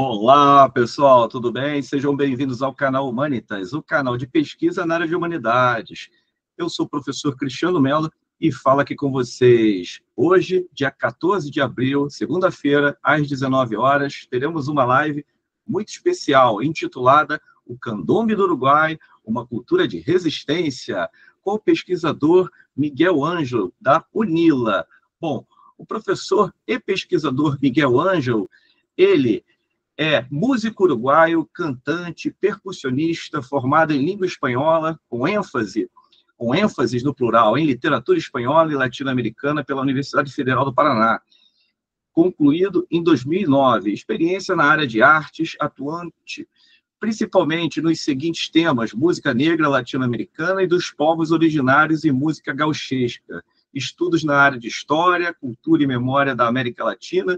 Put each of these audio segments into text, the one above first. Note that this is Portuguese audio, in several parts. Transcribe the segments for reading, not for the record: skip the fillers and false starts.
Olá, pessoal, tudo bem? Sejam bem-vindos ao canal Humanitas, o canal de pesquisa na área de humanidades. Eu sou o professor Cristiano Mello e falo aqui com vocês. Hoje, dia 14 de abril, segunda-feira, às 19 horas, teremos uma live muito especial, intitulada O Candombe do Uruguai, uma cultura de resistência, com o pesquisador Miguel Ângelo, da UNILA. Bom, o professor e pesquisador Miguel Ângelo, ele é músico uruguaio, cantante, percussionista, formado em língua espanhola, com ênfase no plural, em literatura espanhola e latino-americana pela Universidade Federal do Paraná, concluído em 2009. Experiência na área de artes, atuante principalmente nos seguintes temas: música negra latino-americana e dos povos originários e música gauchesca, estudos na área de história, cultura e memória da América Latina.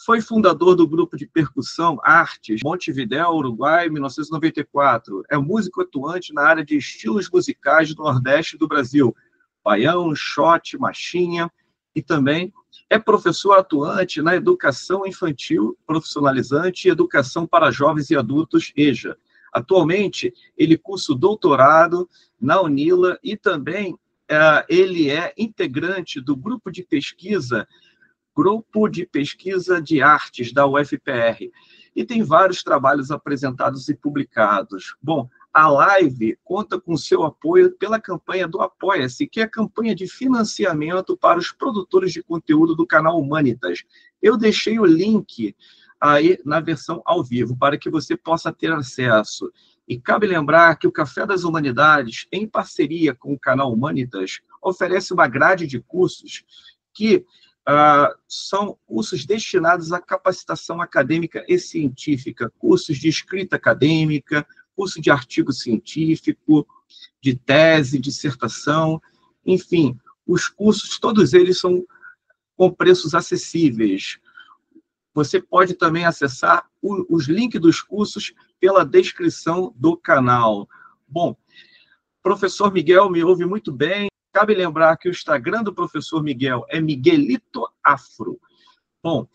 Foi fundador do grupo de percussão Artes, Montevidéu, Uruguai, 1994. É músico atuante na área de estilos musicais do Nordeste do Brasil, baião, xote, machinha, e também é professor atuante na educação infantil profissionalizante e educação para jovens e adultos, EJA. Atualmente, ele cursa o doutorado na UNILA e também ele é integrante do grupo de pesquisa de Artes da UFPR, e tem vários trabalhos apresentados e publicados. Bom, a live conta com seu apoio pela campanha do Apoia-se, que é a campanha de financiamento para os produtores de conteúdo do canal Humanitas. Eu deixei o link aí na versão ao vivo, para que você possa ter acesso. E cabe lembrar que o Café das Humanidades, em parceria com o canal Humanitas, oferece uma grade de cursos que são cursos destinados à capacitação acadêmica e científica, cursos de escrita acadêmica, curso de artigo científico, de tese, dissertação, enfim, os cursos, todos eles são com preços acessíveis. Você pode também acessar os links dos cursos pela descrição do canal. Bom, professor Miguel me ouve muito bem. Cabe lembrar que o Instagram do professor Miguel é Miguelito Afro. Bom,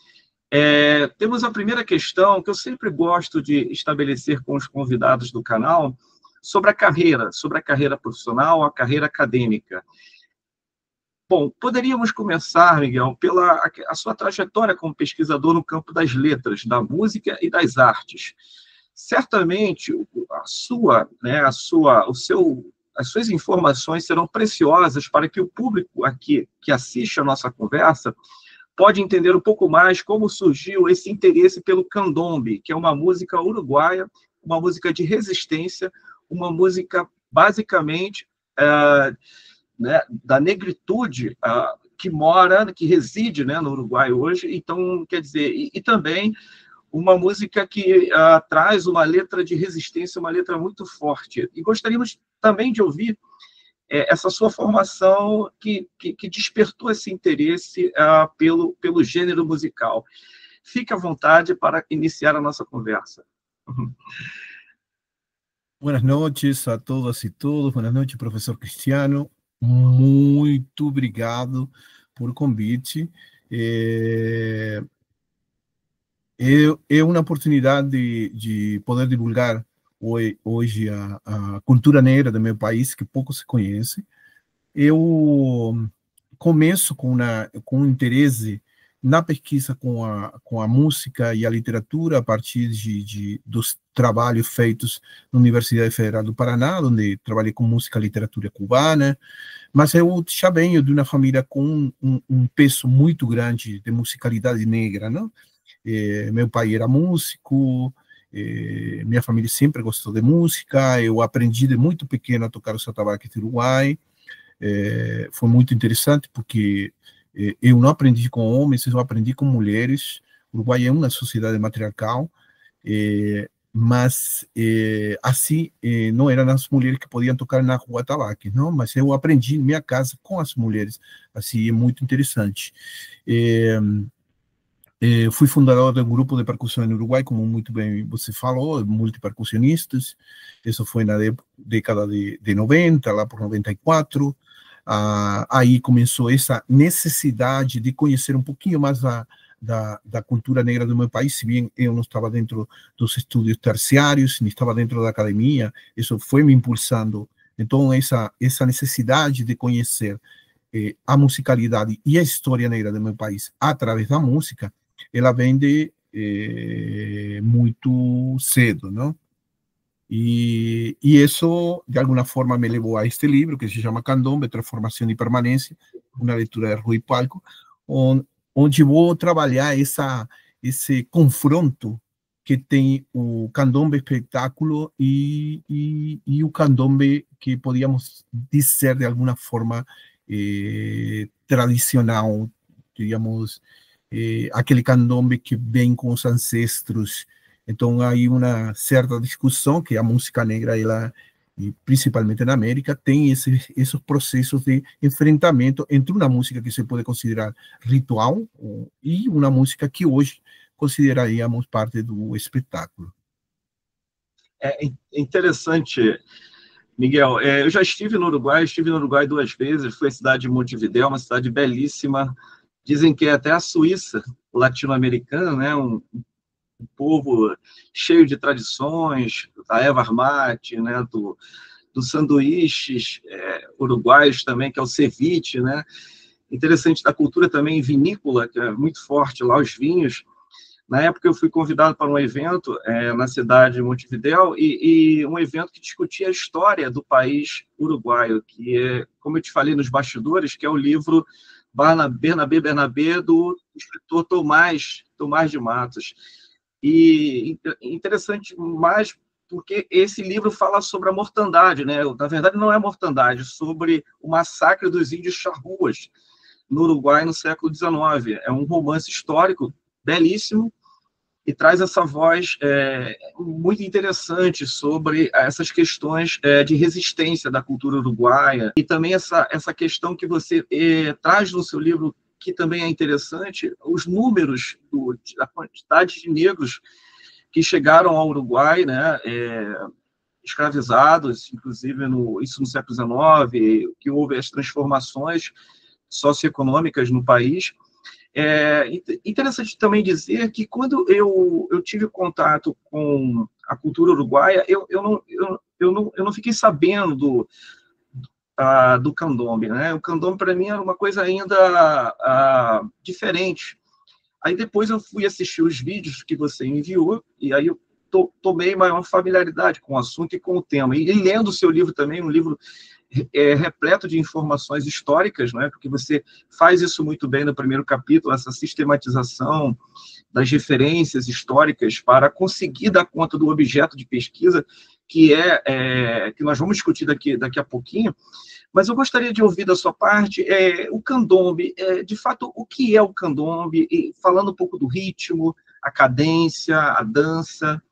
temos a primeira questão que eu sempre gosto de estabelecer com os convidados do canal sobre a carreira profissional, a carreira acadêmica. Bom, poderíamos começar, Miguel, pela a sua trajetória como pesquisador no campo das letras, da música e das artes. Certamente, as suas informações serão preciosas para que o público aqui que assiste a nossa conversa pode entender um pouco mais como surgiu esse interesse pelo candombe, que é uma música uruguaia, uma música de resistência, uma música basicamente da negritude que reside, no Uruguai hoje. Então, quer dizer, e também uma música que traz uma letra de resistência, uma letra muito forte. E gostaríamos também de ouvir essa sua formação que despertou esse interesse pelo gênero musical. Fique à vontade para iniciar a nossa conversa. Buenas noches a todas e todos. Buenas noches, professor Cristiano. Muito obrigado por convite. É uma oportunidade de poder divulgar hoje a cultura negra do meu país, que pouco se conhece. Eu começo com um interesse na pesquisa com a música e a literatura a partir dos trabalhos feitos na Universidade Federal do Paraná, onde trabalhei com música e literatura cubana, mas eu já venho de uma família com um peso muito grande de musicalidade negra, não? Meu pai era músico, minha família sempre gostou de música, eu aprendi de muito pequeno a tocar os atabaques do Uruguai. Foi muito interessante porque eu não aprendi com homens, eu aprendi com mulheres. O Uruguai é uma sociedade matriarcal, mas assim não eram as mulheres que podiam tocar na rua atabaques, não? Mas eu aprendi em minha casa com as mulheres, assim, é muito interessante. Fui fundador de um grupo de percussão no Uruguai, como muito bem você falou, multipercussionistas. Isso foi na década de 90, lá por 94. Aí começou essa necessidade de conhecer um pouquinho mais da cultura negra do meu país, se bem eu não estava dentro dos estudos terciários, nem estava dentro da academia, isso foi me impulsando. Então, essa necessidade de conhecer a musicalidade e a história negra do meu país através da música, ela vem de muito cedo, não? E isso, de alguma forma, me levou a este livro, que se chama Candombe, Transformação e Permanência, uma leitura de Rui Palco, onde vou trabalhar esse confronto que tem o candombe espetáculo e o candombe que podíamos dizer, de alguma forma, tradicional, digamos, aquele candombe que vem com os ancestros. Então, há uma certa discussão que a música negra, ela, e principalmente na América, tem esses processos de enfrentamento entre uma música que se pode considerar ritual e uma música que hoje consideraríamos parte do espetáculo. É interessante, Miguel. Eu já estive no Uruguai 2 vezes, foi a cidade de Montevidéu, uma cidade belíssima. Dizem que é até a Suíça latino-americana, né? Um povo cheio de tradições, da erva mate, né? Dos sanduíches uruguaios também, que é o ceviche, né? Interessante da cultura também vinícola, que é muito forte lá, os vinhos. Na época eu fui convidado para um evento na cidade de Montevidéu e um evento que discutia a história do país uruguaio, que é, como eu te falei nos bastidores, que é o livro Bernabé, do escritor Tomás de Matos. E interessante mais porque esse livro fala sobre a mortandade, né? Na verdade, não é mortandade, sobre o massacre dos índios charrúas no Uruguai no século XIX. É um romance histórico belíssimo e traz essa voz muito interessante sobre essas questões de resistência da cultura uruguaia e também essa questão que você traz no seu livro, que também é interessante, os números da quantidade de negros que chegaram ao Uruguai, né, escravizados, inclusive isso no século XIX, que houve as transformações socioeconômicas no país. É interessante também dizer que quando eu tive contato com a cultura uruguaia, eu não fiquei sabendo do candombe, né? O candombe para mim era uma coisa ainda diferente. Aí depois eu fui assistir os vídeos que você enviou e aí eu tomei maior familiaridade com o assunto e com o tema. E lendo o seu livro também, um livro repleto de informações históricas, né? Porque você faz isso muito bem no primeiro capítulo, essa sistematização das referências históricas para conseguir dar conta do objeto de pesquisa que nós vamos discutir daqui a pouquinho. Mas eu gostaria de ouvir da sua parte o candombe, de fato, o que é o candombe, e falando um pouco do ritmo, a cadência, a dança,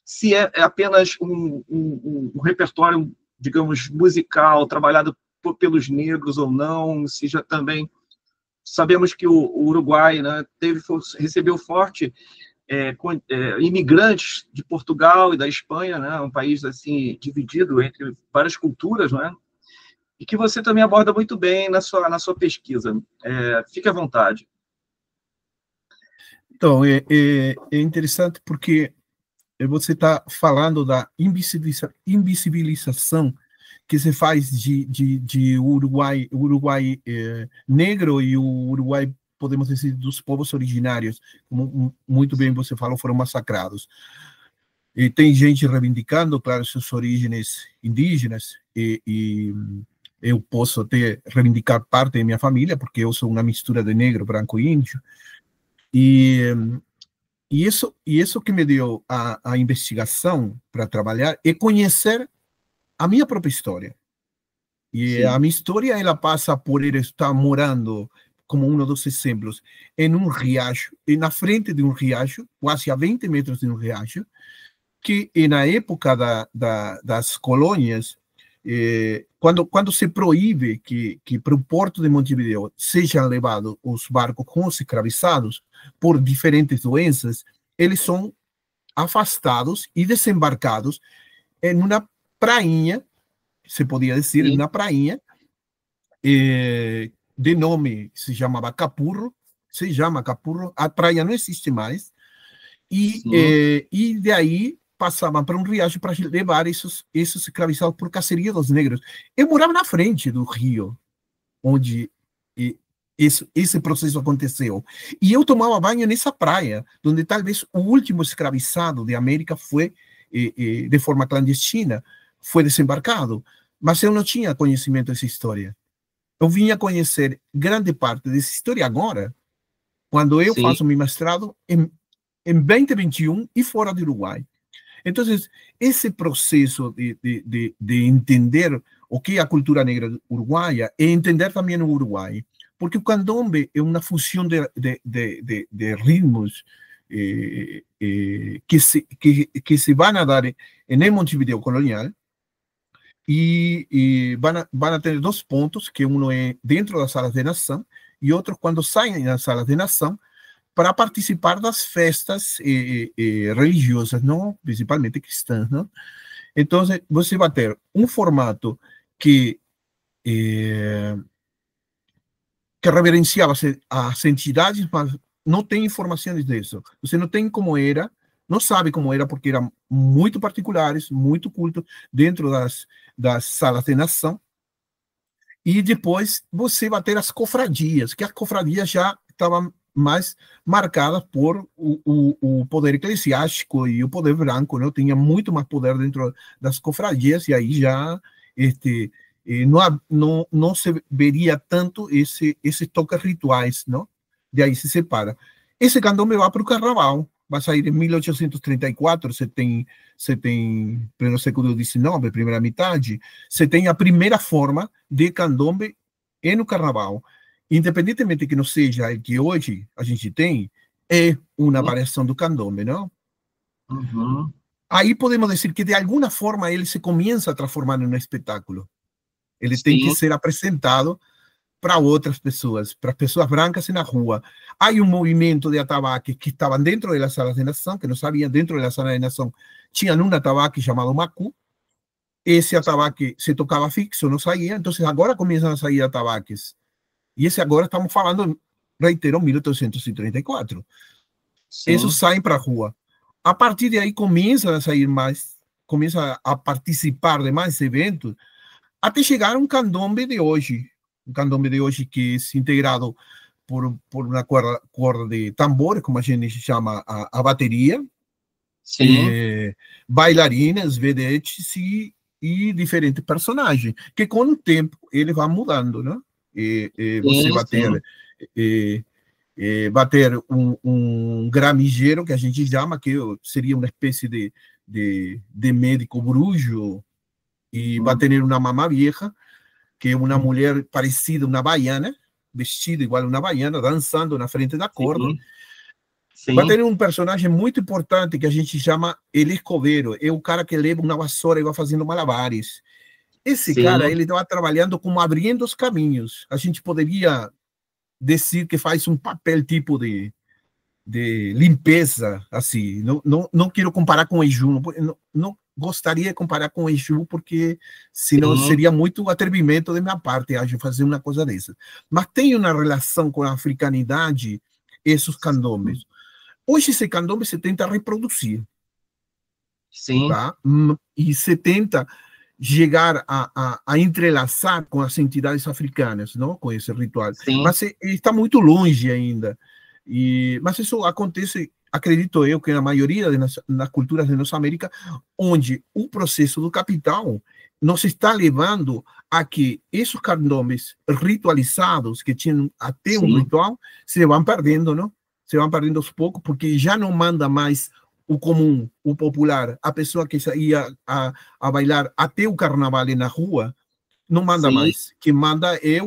se é apenas um repertório, digamos, musical, trabalhado pelos negros ou não, se já também sabemos que o Uruguai, né, recebeu forte imigrantes de Portugal e da Espanha, né, um país assim dividido entre várias culturas, né, e que você também aborda muito bem na sua pesquisa. Fique à vontade. Então, é interessante porque você está falando da invisibilização que se faz de Uruguai negro e o Uruguai, podemos dizer, dos povos originários, como muito bem você falou, foram massacrados. E tem gente reivindicando, claro, suas origens indígenas, e eu posso até reivindicar parte da minha família, porque eu sou uma mistura de negro, branco e índio, e isso que me deu a investigação para trabalhar é conhecer a minha própria história. E Sim. a minha história, ela passa por ele estar morando, como um dos exemplos, em um riacho, na frente de um riacho, quase a 20 metros de um riacho, que na época das colônias, quando se proíbe que para o porto de Montevideo sejam levados os barcos com os escravizados por diferentes doenças, eles são afastados e desembarcados em uma prainha, se podia dizer, em uma prainha, de nome se chamava Capurro, se chama Capurro, a praia não existe mais, sim, e de aí passavam para um riacho para levar esses escravizados por caceria dos negros. Eu morava na frente do rio, onde esse processo aconteceu. E eu tomava banho nessa praia, onde talvez o último escravizado de América foi, de forma clandestina, foi desembarcado. Mas eu não tinha conhecimento dessa história. Eu vinha conhecer grande parte dessa história agora, quando eu sim, faço meu mestrado em 2021 e fora do Uruguai. Então, esse processo de entender o que é a cultura negra uruguaia é entender também o Uruguai, porque o candombe é uma fusão de ritmos que se vão a dar em Montevideo colonial e vão a ter dois pontos, que um é dentro das salas de nação e outro quando saem das salas de nação para participar das festas religiosas, não? Principalmente cristãs. Não? Então, você vai ter um formato que, que reverenciava as entidades, mas não tem informações disso. Você não tem como era, não sabe como era, porque eram muito particulares, muito cultos, dentro das salas de nação. E depois você vai ter as cofradias, que as cofradias já estavam mais marcadas por o poder eclesiástico e o poder branco, não tinha muito mais poder dentro das cofradias, e aí já não se veria tanto esses toques rituais, não? De aí se separa. Esse candombe vai para o carnaval, vai sair em 1834, você tem pleno século XIX, primeira metade, você tem a primeira forma de candombe no carnaval. Independentemente que não seja o que hoje a gente tem, é uma sim, variação do candombe, não? uhum, Aí podemos dizer que de alguma forma ele se começa a transformar em um espetáculo. Ele tem que sim, ser apresentado para outras pessoas, para pessoas brancas na rua. Há um movimento de atabaques que estavam dentro das salas de nação, que não sabiam, dentro da sala de nação, tinham um atabaque chamado Macu. Esse atabaque se tocava fixo, não saía, então agora começam a sair atabaques. E esse agora estamos falando, reitero, 1834. Esses sim, saem para a rua. A partir de aí começam a sair mais, começam a participar de mais eventos, até chegar a um candombe de hoje. Um candombe de hoje que é integrado por uma corda de tambores, como a gente chama a bateria, sim, bailarinas, vedetes e diferentes personagens, que com o tempo ele vai mudando, né? Você sim, vai sim, ter, eh, vai ter um gramigeiro, que a gente chama, que seria uma espécie de médico bruxo, e vai uhum, ter uma mamá vieja, que é uma mulher parecida a uma baiana, vestida igual a uma baiana, dançando na frente da corda. sim, Vai sim, ter um personagem muito importante que a gente chama El Escoveiro. É o cara que leva uma vassoura e vai fazendo malabares. Esse cara, sim, ele estava trabalhando como abrindo os caminhos. A gente poderia dizer que faz um papel tipo de limpeza, assim. Não quero comparar com o Exu, não gostaria de comparar com o Exu, porque senão sim, seria muito atrevimento da minha parte, acho, fazer uma coisa dessa. Mas tem uma relação com a africanidade, esses candombes. Hoje esse candombe se tenta reproduzir, sim, tá? E se tenta chegar a entrelaçar com as entidades africanas, não? Com esse ritual. sim, Mas está muito longe ainda. Mas isso acontece, acredito eu, que na maioria das culturas de nossa América, onde o processo do capital nos está levando a que esses candombes ritualizados, que tinham até um sim, ritual, se vão perdendo, não? Se vão perdendo aos poucos, porque já não manda mais o comum, o popular, a pessoa que saía a bailar até o carnaval na rua, não manda sim, mais. Quem manda é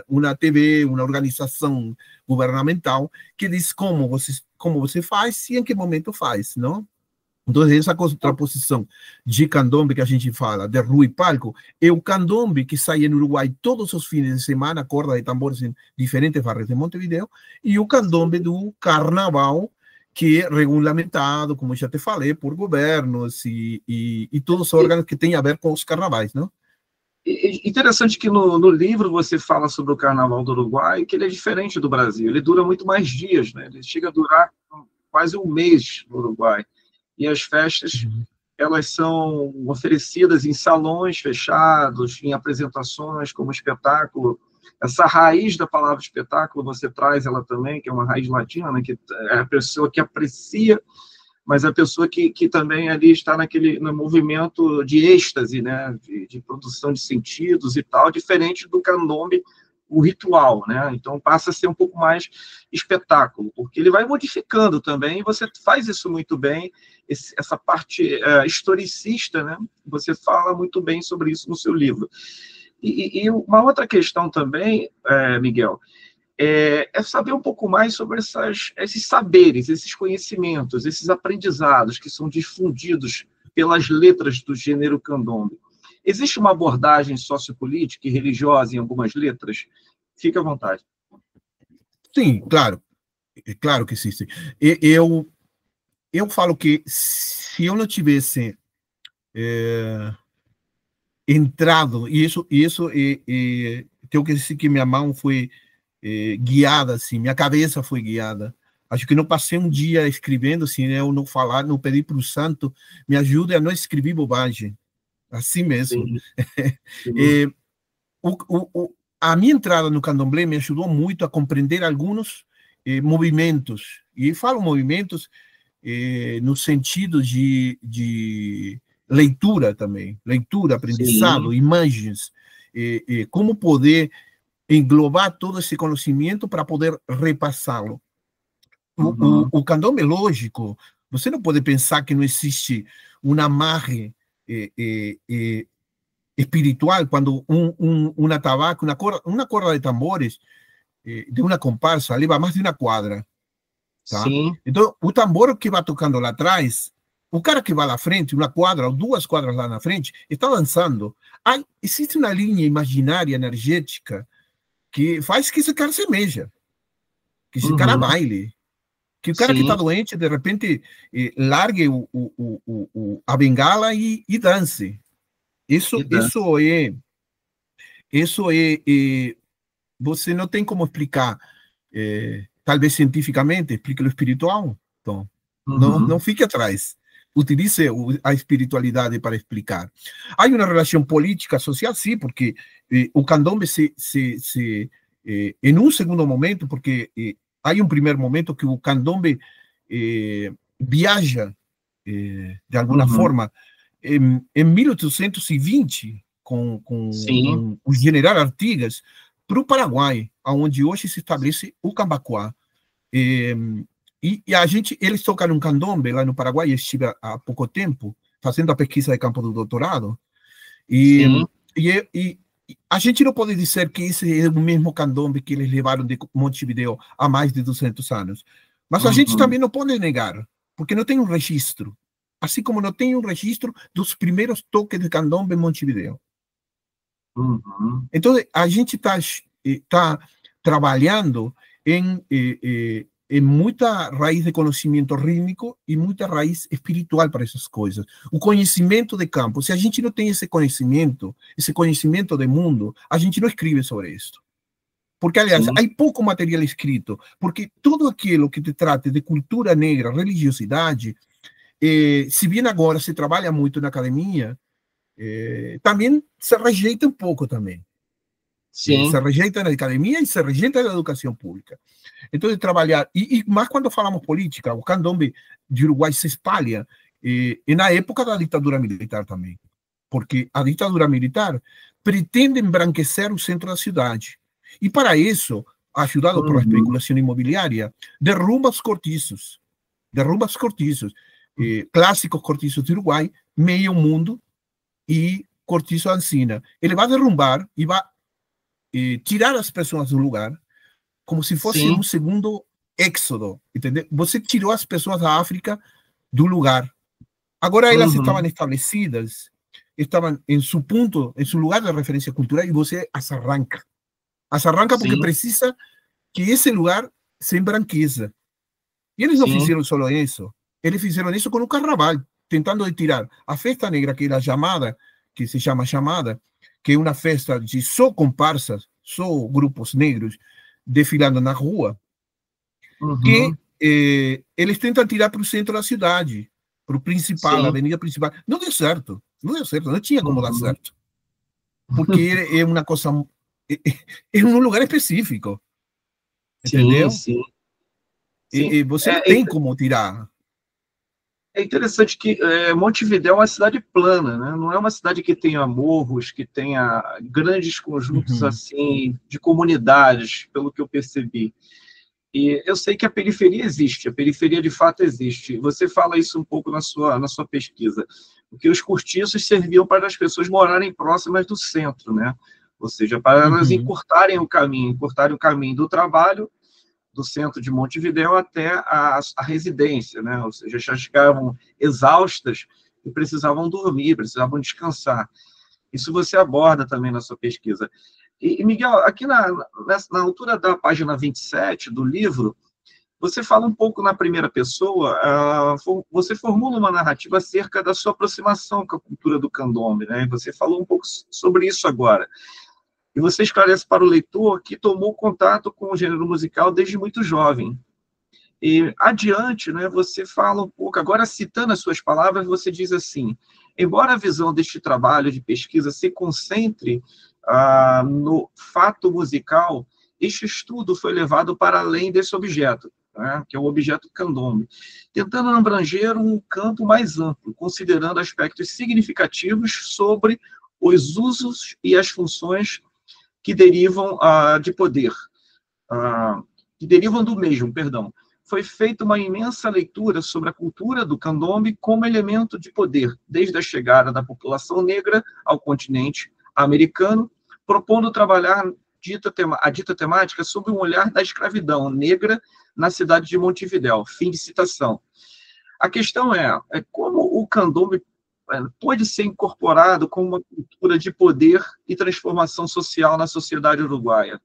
uma TV, uma organização governamental que diz como você faz e em que momento faz, não? Então, essa contraposição de candombe que a gente fala, de rua e palco, é o candombe que sai no Uruguai todos os fins de semana, corda de tambores em diferentes bairros de Montevideo, e o candombe do carnaval, que é regulamentado, como já te falei, por governos e todos os órgãos que têm a ver com os carnavais, não? Interessante que no livro você fala sobre o Carnaval do Uruguai, que ele é diferente do Brasil. Ele dura muito mais dias, né? Ele chega a durar quase um mês no Uruguai. E as festas, elas são oferecidas em salões fechados, em apresentações como espetáculo. Essa raiz da palavra espetáculo, você traz ela também, que é uma raiz latina, né? Que é a pessoa que aprecia, mas a pessoa que também ali está no movimento de êxtase, né, de produção de sentidos e tal, diferente do candombe, o ritual, né? Então passa a ser um pouco mais espetáculo, porque ele vai modificando também, e você faz isso muito bem, essa parte historicista, né? Você fala muito bem sobre isso no seu livro. E uma outra questão também, Miguel, é saber um pouco mais sobre esses saberes, esses conhecimentos, esses aprendizados que são difundidos pelas letras do gênero candombe. Existe uma abordagem sociopolítica e religiosa em algumas letras? Fique à vontade. Sim, claro. É claro que existe. Eu falo que se eu não tivesse entrado, e isso tenho que dizer que minha mão foi guiada, assim, minha cabeça foi guiada. Acho que não passei um dia escrevendo, assim, eu não falar, não pedi para o santo, me ajude a não escrever bobagem. Assim mesmo. Sim, sim. A minha entrada no candomblé me ajudou muito a compreender alguns movimentos. E falo movimentos no sentido de leitura também. Leitura, aprendizado, Sim. imagens. Como poder englobar todo esse conhecimento para poder repassá-lo. Uhum. O candomblé lógico, você não pode pensar que não existe um amarre espiritual quando um atabaque, uma corda de tambores de uma comparsa leva mais de uma quadra, tá? Sim. Então, o tambor que vai tocando lá atrás, o cara que vai lá frente, uma quadra ou duas quadras lá na frente, está dançando. Existe uma linha imaginária, energética, que faz que esse cara se meja, que esse cara Uhum. baile, que o cara que está Sim. doente, de repente, largue a bengala e dance. E Isso, dança. isso é, isso é, você não tem como explicar, talvez cientificamente, explique o espiritual. Então, não Uhum. fique atrás. Utilize a espiritualidade para explicar. Há uma relação política, social, sim, porque o candombe em um segundo momento, porque há um primeiro momento que o candombe viaja, de alguma Uhum. forma, em 1820, com Sim. o general Artigas, para o Paraguai, onde hoje se estabelece o Cambacoa. E eles tocaram um candombe lá no Paraguai, eu estive há pouco tempo, fazendo a pesquisa de campo do doutorado, e, Sim. e a gente não pode dizer que esse é o mesmo candombe que eles levaram de Montevideo há mais de 200 anos. Mas a gente Uhum. também não pode negar, porque não tem um registro. Assim como não tem um registro dos primeiros toques de candombe em Montevideo. Uhum. Então, a gente está trabalhando em muita raiz de conhecimento rítmico e muita raiz espiritual para essas coisas. O conhecimento de campo, se a gente não tem esse conhecimento do mundo, a gente não escreve sobre isso. Porque, aliás, Sim. há pouco material escrito, porque tudo aquilo que te trata de cultura negra, religiosidade, se bem agora se trabalha muito na academia, também se rejeita um pouco também. Se Sim. rejeita na academia e se rejeita na educação pública. Então, de trabalhar, e mais quando falamos política, o candombe de Uruguai se espalha, e na época da ditadura militar também, porque a ditadura militar pretende embranquecer o centro da cidade. E para isso, ajudado por a Uhum. especulação imobiliária, derruba os cortiços, clássicos cortiços do Uruguai, meio mundo e cortiço Ancina. Ele vai derrubar e vai tirar as pessoas do lugar, como se fosse Sim. um segundo êxodo, entendeu? Você tirou as pessoas da África do lugar. Agora elas estavam Uhum. estabelecidas, estavam em seu ponto, em seu lugar de referência cultural, e você as arranca. As arranca porque Sim. precisa que esse lugar se embranqueça. E eles não Sim. fizeram só isso. Eles fizeram isso com o carnaval, tentando tirar a festa negra, que era chamada, que se chama chamada, que é uma festa de só comparsas, só grupos negros desfilando na rua, que eles tentam tirar para o centro da cidade, para o principal, a avenida principal. Não deu certo, não tinha como dar certo. Porque é uma coisa, é um lugar específico, entendeu? Sim. E você não tem como tirar. É interessante que Montevidéu é uma cidade plana, né? Não é uma cidade que tenha morros, que tenha grandes conjuntos assim de comunidades, pelo que eu percebi. E eu sei que a periferia existe, a periferia de fato existe. Você fala isso um pouco na sua pesquisa, porque os cortiços serviam para as pessoas morarem próximas do centro, né? Ou seja, para elas encurtarem o caminho do trabalho do centro de Montevidéu até a residência, né? Ou seja, já chegavam exaustas e precisavam dormir, precisavam descansar. Isso você aborda também na sua pesquisa. E Miguel, aqui na altura da página 27 do livro, você fala um pouco na primeira pessoa, você formula uma narrativa acerca da sua aproximação com a cultura do candomblé, né? Você falou um pouco sobre isso agora. E você esclarece para o leitor que tomou contato com o gênero musical desde muito jovem. E adiante, né, você fala um pouco, agora citando as suas palavras, você diz assim: embora a visão deste trabalho de pesquisa se concentre no fato musical, este estudo foi levado para além desse objeto, né, que é o objeto candomblé, tentando abranger um campo mais amplo, considerando aspectos significativos sobre os usos e as funções que derivam de poder, que derivam do mesmo, perdão. Foi feita uma imensa leitura sobre a cultura do candomblé como elemento de poder, desde a chegada da população negra ao continente americano, propondo trabalhar a dita temática sob um olhar da escravidão negra na cidade de Montevidéu. Fim de citação. A questão é como o candomblé pode ser incorporado como uma cultura de poder e transformação social na sociedade uruguaia.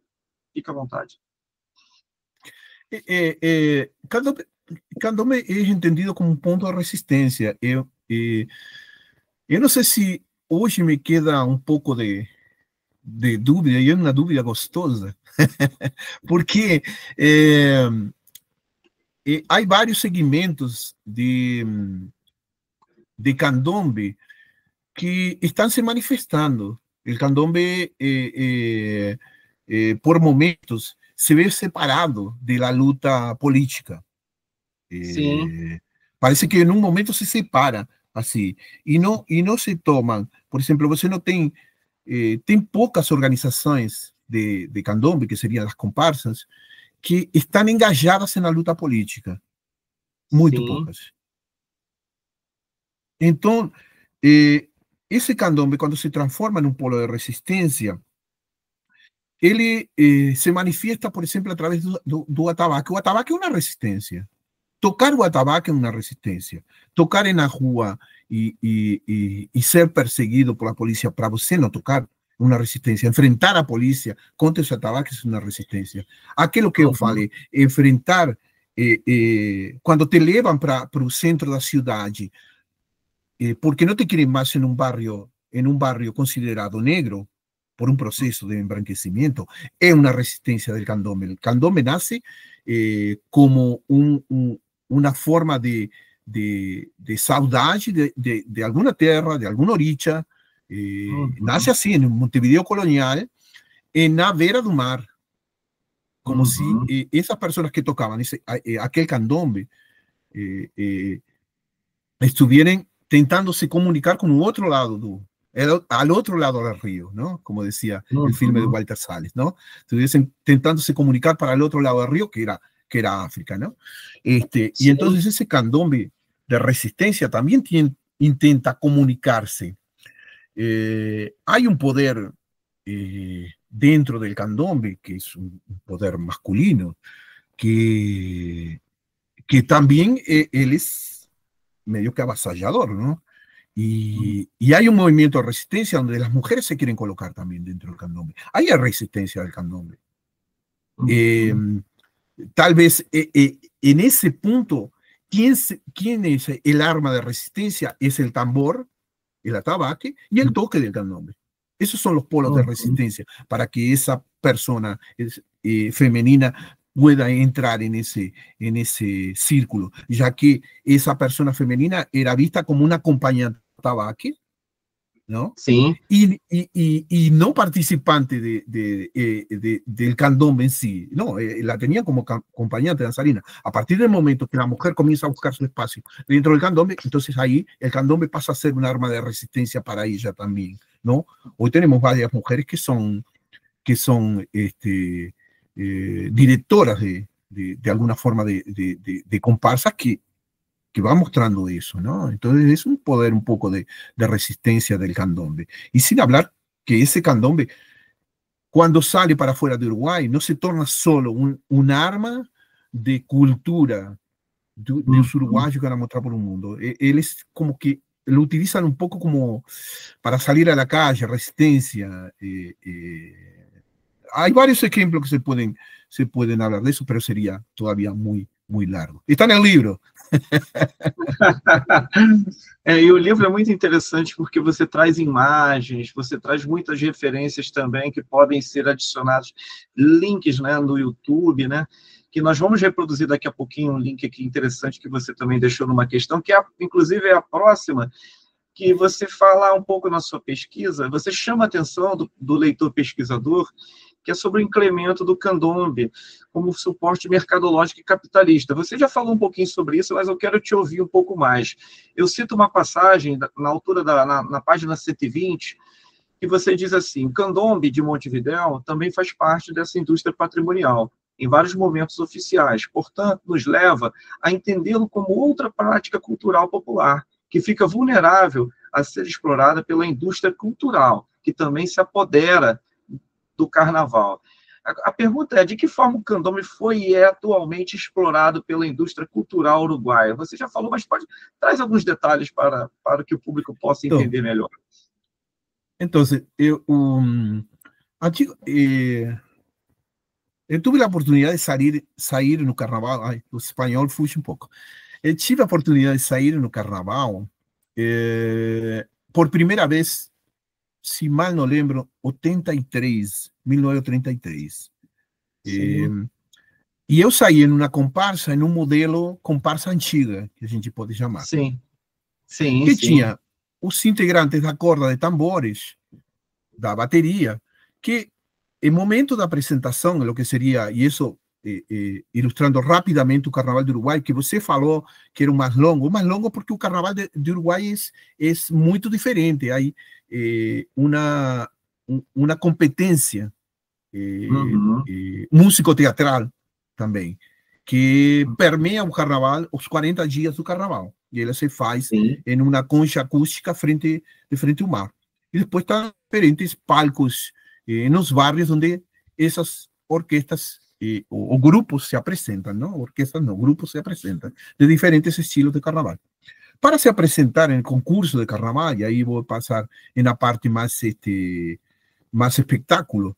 Fica à vontade. Candomblé é entendido como um ponto de resistência. Eu não sei se hoje me queda um pouco de dúvida, e é uma dúvida gostosa, porque há vários segmentos de candomblé que están se manifestando. El candomblé, por momentos, se ve separado de la luta política. Parece que en un momento se separa, así, y no se toman. Por ejemplo, você no tem pocas organizaciones de candomblé, que serían las comparsas, que están engajadas en la luta política. Muy pocas. Entonces, esse candomblé, quando se transforma num polo de resistência, ele se manifesta, por exemplo, através do atabaque. O atabaque é uma resistência. Tocar o atabaque é uma resistência. Tocar na rua e ser perseguido pela polícia para você não tocar é uma resistência. Enfrentar a polícia contra os atabaques é uma resistência. Aquilo que eu falei, enfrentar, quando te levam para o centro da cidade, porque no te quieren más en un barrio considerado negro por un proceso de embranquecimiento, es una resistencia del candomblé. El candomblé nace como una forma de saudade de alguna tierra, de alguna oricha, nace así en Montevideo colonial, en la vera do mar, como si esas personas que tocaban aquel candomblé estuvieran tentando se comunicar con el otro lado al otro lado del río, ¿no? Como decía el filme de Walter Salles, ¿no? Estuviesen tentando se comunicar para el otro lado del río, que era África, ¿no? Y entonces ese candomblé de resistencia también intenta comunicarse. Hay un poder dentro del candomblé, que es un poder masculino, que también él es medio que avasallador, ¿no? Y hay un movimiento de resistencia donde las mujeres se quieren colocar también dentro del candomblé. Hay resistencia del candomblé. Tal vez en ese punto, ¿quién es el arma de resistencia? Es el tambor, el atabaque y el toque del candomblé. Esos son los polos de resistencia para que esa persona femenina pueda entrar en ese círculo, ya que esa persona femenina era vista como una acompañante tabaque, ¿no? Sim. Y no participante del candombe en sí, no, la tenía como acompañante danzarina. A partir del momento que la mujer comienza a buscar su espacio dentro del candombe, entonces ahí el candombe pasa a ser un arma de resistencia para ella también, ¿no? Hoy tenemos varias mujeres que son directoras de alguna forma de comparsas que va mostrando eso, ¿no? Entonces es un poder un poco de resistencia del candombe. Y sin hablar que ese candombe, cuando sale para afuera de Uruguay, no se torna solo un arma de cultura de los uruguayos que van a mostrar por el mundo. Él es como que lo utilizan un poco como para salir a la calle, resistencia. Hay varios ejemplos que se pueden hablar de eso, pero sería todavía muy, muy largo. Está en el libro. E o livro é muito interessante porque você traz imagens, você traz muitas referências também que podem ser adicionados, links, né, no YouTube, né, que nós vamos reproduzir daqui a pouquinho, um link aqui interessante que você também deixou numa questão, que inclusive é a próxima, que você fala um pouco na sua pesquisa, você chama a atenção do leitor pesquisador, que é sobre o incremento do candombe como suporte mercadológico e capitalista. Você já falou um pouquinho sobre isso, mas eu quero te ouvir um pouco mais. Eu cito uma passagem na altura na página 120, que você diz assim: o candombe de Montevidéu também faz parte dessa indústria patrimonial, em vários momentos oficiais. Portanto, nos leva a entendê-lo como outra prática cultural popular, que fica vulnerável a ser explorada pela indústria cultural, que também se apodera do carnaval. A pergunta é: de que forma o candombe foi e é atualmente explorado pela indústria cultural uruguaia? Você já falou, mas traz alguns detalhes para que o público possa entender melhor. Então, eu tive a oportunidade de sair no carnaval. Ai, o espanhol fuge um pouco. Eu tive a oportunidade de sair no carnaval por primeira vez, se mal não lembro, 1983. E eu saí em uma comparsa, em um modelo comparsa antiga, que a gente pode chamar. Sim, sim, que sim. Tinha os integrantes da corda de tambores, da bateria, que em momento da apresentação, o que seria, e isso ilustrando rapidamente o Carnaval do Uruguai, que você falou que era o mais longo porque o Carnaval de Uruguai é muito diferente. Há uma competência músico-teatral também, que permeia o Carnaval, os 40 dias do Carnaval. E ela se faz em uma concha acústica de frente ao mar. E depois estão diferentes palcos nos bairros onde essas orquestras o grupos se apresentam, não? Orquestras não, grupos se apresentam de diferentes estilos de carnaval. Para se apresentar em concurso de carnaval, e aí vou passar na parte mais espetáculo,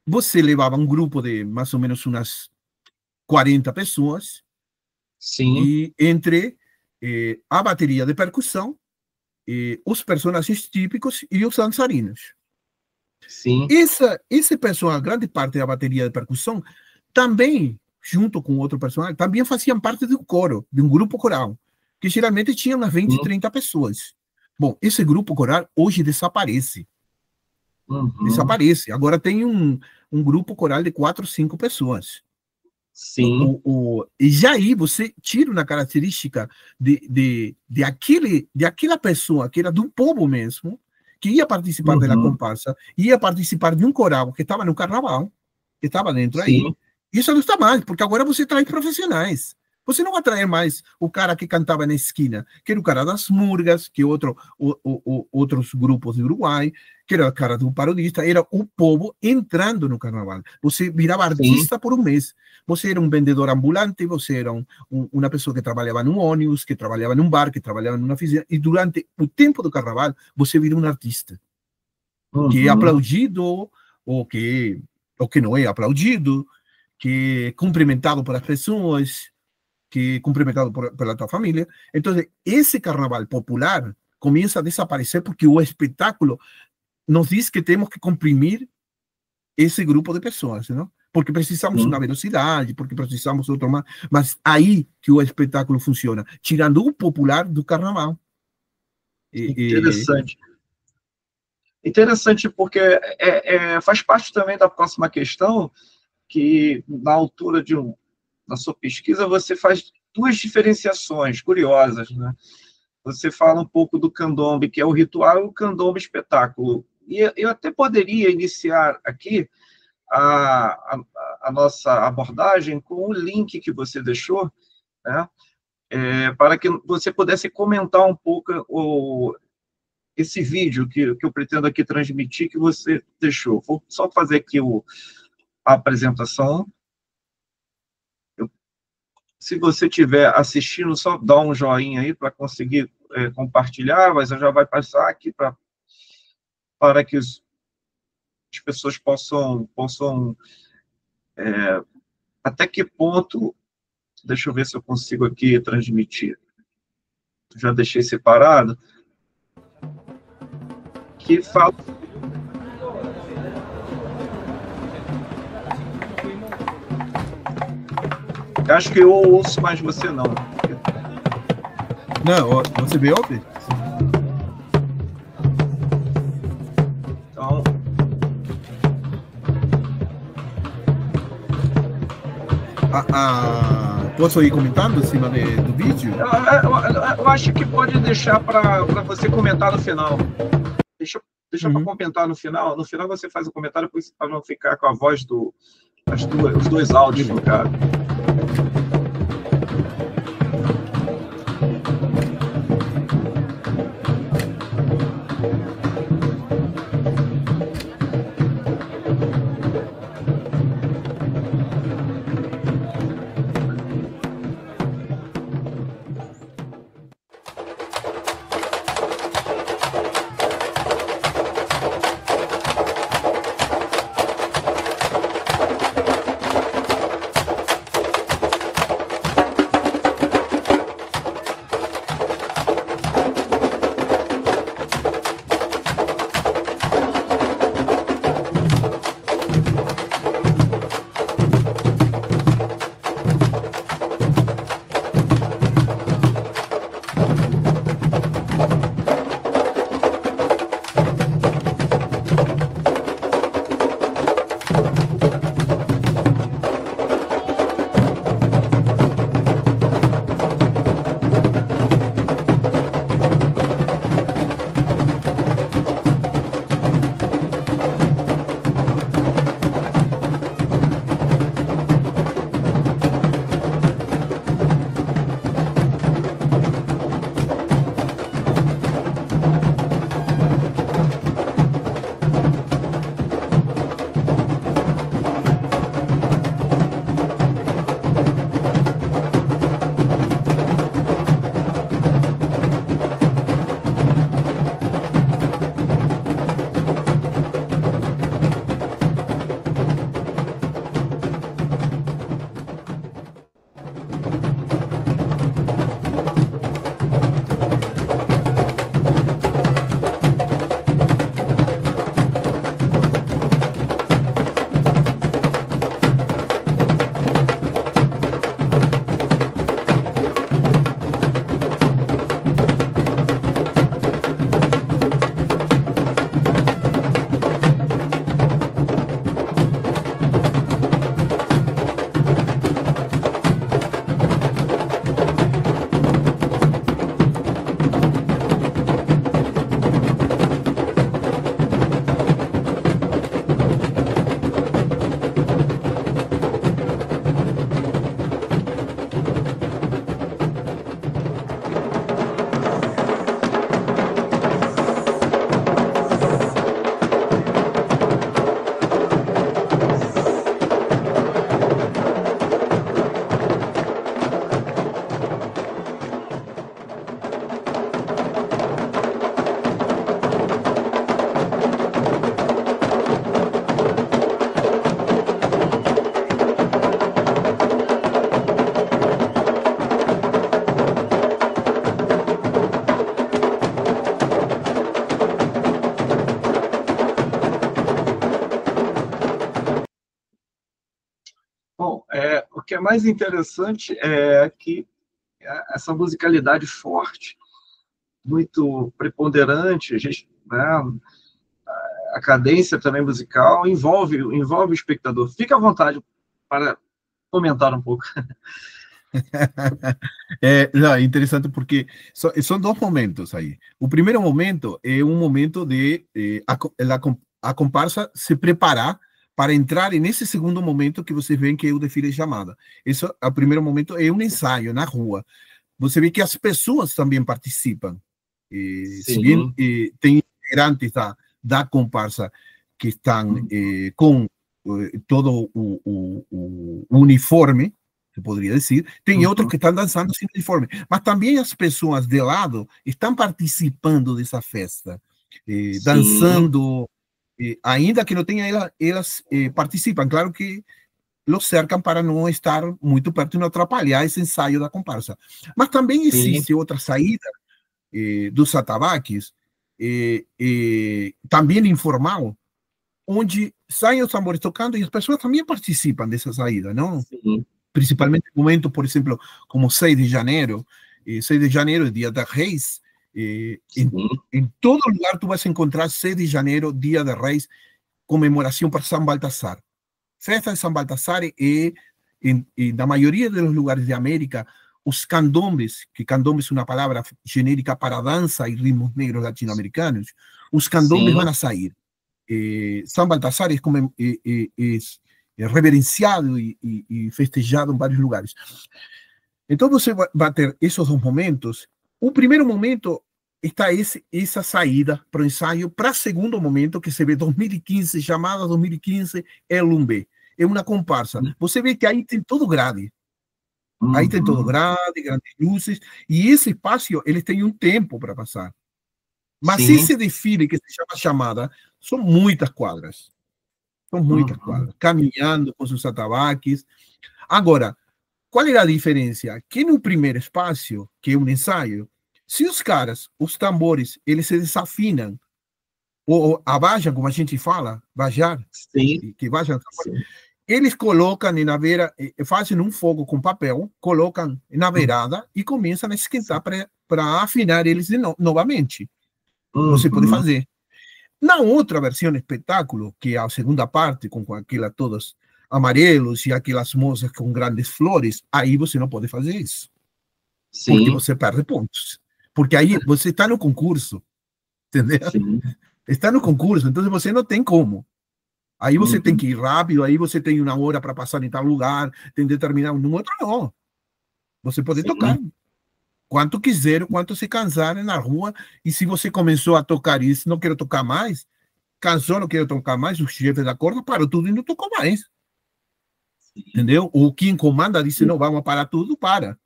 você levava um grupo de mais ou menos umas 40 pessoas, e entre a bateria de percussão, os personagens típicos e os dançarinos. Sim. Esse personagem, grande parte da bateria de percussão, também, junto com outro personagem, também faziam parte do coro, de um grupo coral, que geralmente tinha umas 20, 30 pessoas. Bom, esse grupo coral hoje desaparece. Desaparece. Agora tem um grupo coral de 4, 5 pessoas. Sim. E já aí você tira uma característica de aquela pessoa que era do povo mesmo, que ia participar da comparsa, ia participar de um coral que estava no carnaval, que estava dentro aí. Isso não está mais, porque agora você traz profissionais. Você não vai trazer mais o cara que cantava na esquina, que era o cara das murgas, que outros grupos do Uruguai, que era o cara do parodista, era o povo entrando no carnaval. Você virava artista por um mês. Você era um vendedor ambulante, você era uma pessoa que trabalhava num ônibus, que trabalhava num bar, que trabalhava numa oficina, e durante o tempo do carnaval, você vira um artista. Que é aplaudido, ou que não é aplaudido, que é cumprimentado pelas pessoas, que é cumprimentado pela tua família. Então, esse carnaval popular começa a desaparecer porque o espetáculo nos diz que temos que comprimir esse grupo de pessoas, não? Porque precisamos uma velocidade, porque precisamos outro mais, mas aí que o espetáculo funciona, tirando o popular do carnaval. Interessante. Interessante, porque faz parte também da próxima questão, que na altura da sua pesquisa você faz duas diferenciações curiosas, né? Você fala um pouco do candombe, que é o ritual, e o candombe espetáculo. E eu até poderia iniciar aqui a nossa abordagem com o link que você deixou, né? Para que você pudesse comentar um pouco esse vídeo que eu pretendo aqui transmitir, que você deixou. Vou só fazer aqui a apresentação. Se você estiver assistindo, só dá um joinha aí para conseguir compartilhar, mas já vai passar aqui para que as pessoas possam até que ponto, deixa eu ver se eu consigo aqui transmitir. Já deixei separado. Que fala... Acho que eu ouço, mas você não. Não, você me ouve? Então... Posso ir comentando em cima do vídeo? Eu acho que pode deixar para você comentar no final. Deixa para comentar no final. No final você faz o comentário para não ficar com a voz os dois áudios no cara. Bom, o que é mais interessante é que essa musicalidade forte, muito preponderante, a gente, né, a cadência também musical envolve o espectador. Fica à vontade para comentar um pouco. Não, é interessante porque são dois momentos aí. O primeiro momento é um momento de a comparsa se preparar para entrar nesse segundo momento que você vê que é o desfile de chamada. Esse, o primeiro momento é um ensaio na rua. Você vê que as pessoas também participam. Se bem tem integrantes da comparsa que estão com todo o uniforme, se poderia dizer, tem outros que estão dançando sem uniforme, mas também as pessoas de lado estão participando dessa festa, dançando, ainda que não tenha elas participam, claro que los cercam para não estar muito perto e não atrapalhar esse ensaio da comparsa. Mas também existe outra saída dos atabaques, também informal, onde saem os tambores tocando e as pessoas também participam dessa saída, não? Sim. Principalmente no momento, por exemplo, como 6 de janeiro, 6 de janeiro, Dia da Reis, em todo lugar tu vas encontrar 6 de janeiro, Dia da Reis, comemoração para São Baltasar. Festa de São Baltasar na maioria dos lugares de América, os candombes, que candombe é uma palavra genérica para dança e ritmos negros latino-americanos, os candombes vão sair. São Baltasar é reverenciado e festejado em vários lugares. Então você vai ter esses dois momentos. O primeiro momento está essa saída para o ensaio, para o segundo momento, que se vê 2015, chamada 2015 El Lumbé. É uma comparsa. Você vê que aí tem todo grade. Aí tem todo grade, grandes luzes, e esse espaço, eles têm um tempo para passar. Mas esse desfile que se chama chamada, são muitas quadras. São muitas quadras, caminhando com seus atabaques. Agora, qual é a diferença? Que no primeiro espaço, que é um ensaio, se os caras, os tambores, eles se desafinam, ou abaixam, como a gente fala, baixar, que baixam, eles colocam na beira, fazem um fogo com papel, colocam na beirada e começam a esquentar para afinar eles novamente. Você pode fazer. Na outra versão espetáculo, que é a segunda parte, com aquela todos amarelos e aquelas moças com grandes flores, aí você não pode fazer isso. Porque você perde pontos. Porque aí você está no concurso, entendeu? Está no concurso, então você não tem como. Aí você tem que ir rápido, aí você tem uma hora para passar em tal lugar, tem determinado no outro não. Você pode tocar quanto quiser, quanto se cansar na rua, e se você começou a tocar isso, não quero tocar mais, cansou, não quero tocar mais, o chefe da corda parou tudo e não tocou mais. Entendeu? O quem comanda disse, não, vamos parar tudo, para.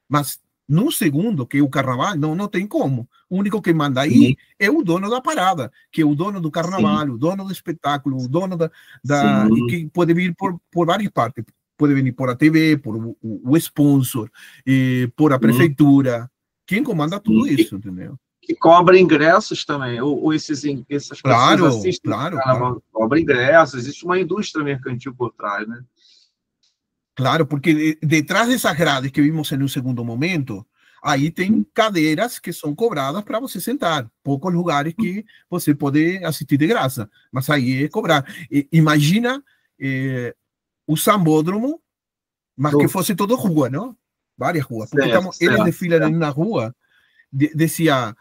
Mas no segundo, que é o carnaval, não tem como. O único que manda aí é o dono da parada, que é o dono do carnaval, o dono do espetáculo, o dono e que pode vir por várias partes. Pode vir por a TV, por o sponsor, por a prefeitura. Quem comanda tudo isso, entendeu? Que cobra ingressos também, ou essas pessoas assistem claro. Cobra ingressos, existe uma indústria mercantil por trás, né? Claro, porque detrás dessas grades que vimos no segundo momento, aí tem cadeiras que são cobradas para você sentar. Poucos lugares que você pode assistir de graça, mas aí é cobrar. Imagina o sambódromo, mas que fosse toda rua, não? Várias ruas. Porque eles desfilam na rua, decía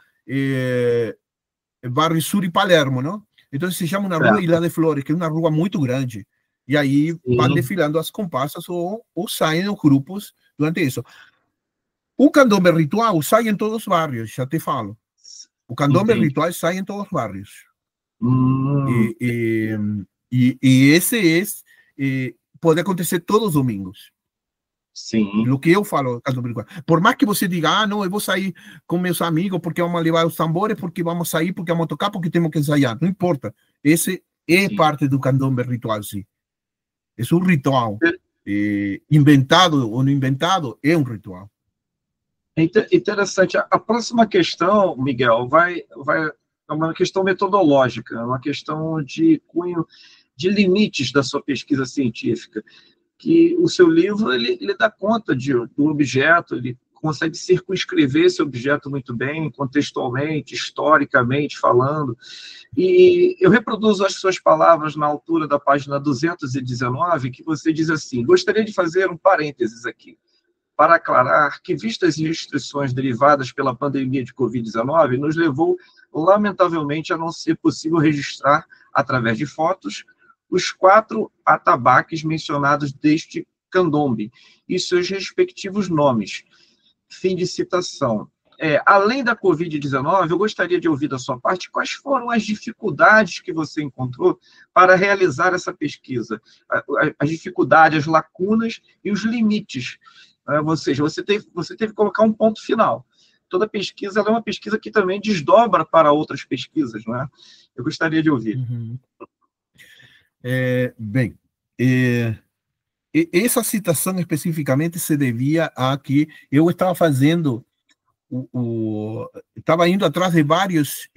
Barrio Sur e Palermo, não? Então se chama uma rua Ilha de Flores, que é uma rua muito grande. E aí vão desfilando as comparsas ou saem os grupos durante isso. O candombe ritual sai em todos os barrios, já te falo. O candombe ritual sai em todos os barrios. E esse pode acontecer todos os domingos. O que eu falo, candombe ritual. Por mais que você diga, não, eu vou sair com meus amigos porque vamos levar os tambores, porque vamos sair, porque vamos tocar, porque temos que ensaiar. Não importa. Esse é parte do candombe ritual, sim. É um ritual. Inventado ou não inventado, é um ritual. Interessante. A próxima questão, Miguel, é uma questão metodológica, é uma questão de cunho, de limites da sua pesquisa científica. que o seu livro ele dá conta do objeto, ele consegue circunscrever esse objeto muito bem, contextualmente, historicamente falando. E eu reproduzo as suas palavras na altura da página 219, que você diz assim: gostaria de fazer um parênteses aqui, para aclarar que, vistas as restrições derivadas pela pandemia de Covid-19, nos levou, lamentavelmente, a não ser possível registrar, através de fotos, os 4 atabaques mencionados deste candombe e seus respectivos nomes. Fim de citação. Além da Covid-19, eu gostaria de ouvir da sua parte quais foram as dificuldades que você encontrou para realizar essa pesquisa, as dificuldades, as lacunas e os limites. Ou seja, você teve que colocar um ponto final. Toda pesquisa ela é uma pesquisa que também desdobra para outras pesquisas, não é? Eu gostaria de ouvir. Uhum. Bem, essa citação especificamente se devia a que eu estava fazendo, estava indo atrás de vários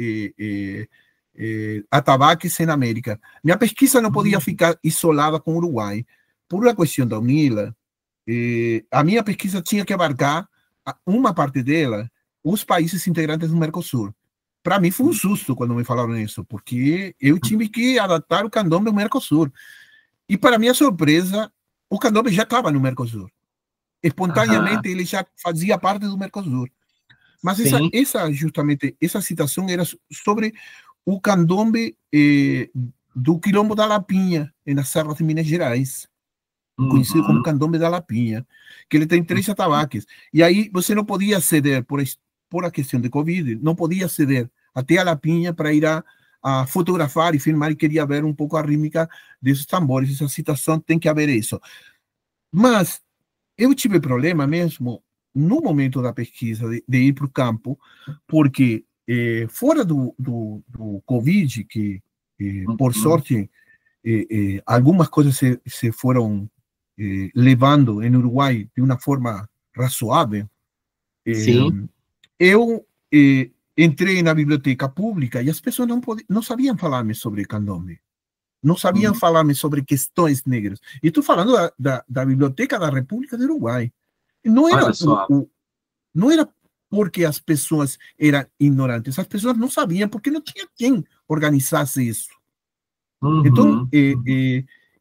atabaques na América. Minha pesquisa não podia ficar isolada com o Uruguai. Por uma questão da UNILA, a minha pesquisa tinha que abarcar uma parte dela, os países integrantes do Mercosul. Para mim foi um susto quando me falaram isso, porque eu tive que adaptar o candombe ao Mercosul. E para minha surpresa, o candombe já estava no Mercosul. Espontaneamente ele já fazia parte do Mercosul. Mas justamente essa citação era sobre o candombe do Quilombo da Lapinha, nas serras de Minas Gerais, conhecido como candombe da Lapinha, que ele tem 3 atabaques. E aí você não podia ceder, por a questão de Covid, não podia ceder até a Lapinha para ir a fotografar e filmar, e queria ver um pouco a rítmica desses tambores. Essa citação tem que haver isso. Mas eu tive problema mesmo no momento da pesquisa de ir para o campo, porque fora do Covid, que por sorte algumas coisas se foram levando em Uruguai de uma forma razoável, eu entrei na biblioteca pública e as pessoas não sabiam falar-me sobre candombe. Não sabiam falar-me sobre questões negras. E estou falando da Biblioteca da República do Uruguai. Não era, não era porque as pessoas eram ignorantes. As pessoas não sabiam porque não tinha quem organizasse isso. Então,